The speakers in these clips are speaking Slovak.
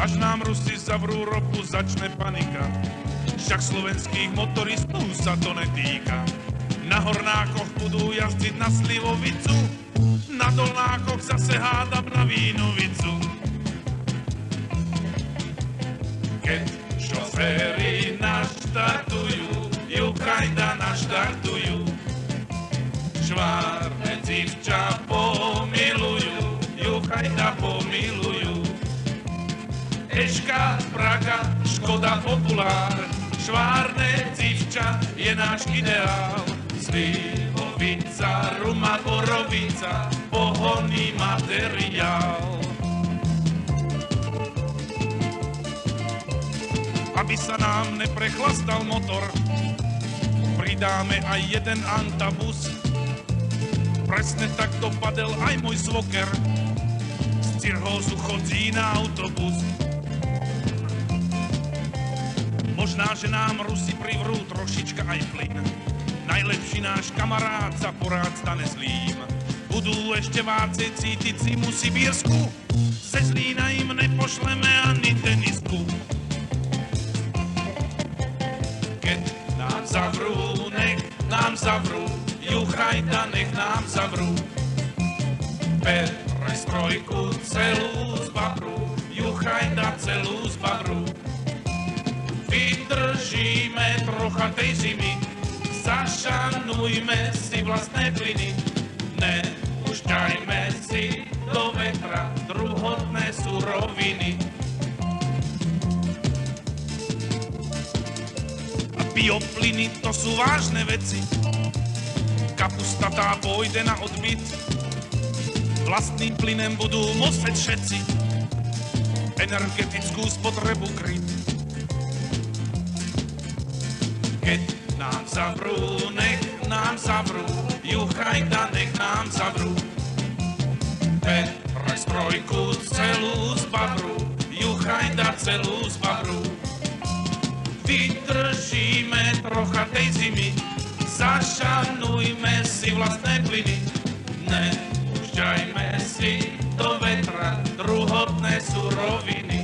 Až nám Rusi zavrú ropu, začne panika. Však slovenských motoristov sa to netýka. Na Hornákoch budú jazdiť na Slivovicu, na Dolnákoch zase hádam na Vínovicu. Keď šoféri naštartujú, Jukajda naštartujú, švárne dzivča pomilujú, Jukajda pomilujú. Eška, Praga, Škoda, Populár, švárne dzivča je náš ideál. Slivovica, Ruma, Borovica, pohonný materiál. Aby sa nám neprechlastal motor, pridáme aj jeden antabus. Presne tak dopadel aj môj svoker, z Cirhózu chodí na autobus. Možná, že nám Rusi privrú trošička aj plyn. Najlepší náš kamarát sa porád stane zlým. Budú ešte vácej cítiť zimu sibírsku, ze Zlína im nepošleme ani tenisku. Keď nám zavrú, nech nám zavrú, Jukajda nech nám zavrú. Perestrojku celú zbabrú, Jukajda celú zbabrú. Vydržíme trocha tej zimy, zašanujme si vlastné plyny. Nepúšťajme si do vetra druhotné suroviny. A bioplyny to sú vážne veci. Kapusta tá pôjde na odbyt, vlastným plynem budú musieť všetci energetickú spotrebu kryť. Keď nám zavrú, nech nám zavrú, Jukajda nech nám zavrú. Perestrojku celú zbabrú, Jukajda celú zbabrú. Vydržíme trocha tej zimy, zašanujme si vlastné plyny. Nepúšťajme si do vetra druhotné suroviny.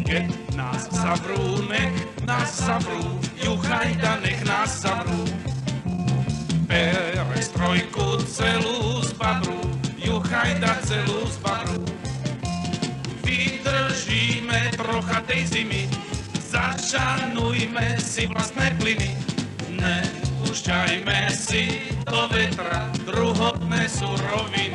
Keď nás zavrú, nech nás zavrú, Jukajda nech nás zavrú. Perestrojku celú zbabrú, Jukajda celú zbabrú. Vydržíme trocha tej zimy, zašanujme si vlastné plyny. Nepúšťajme si do vetra druhotné suroviny.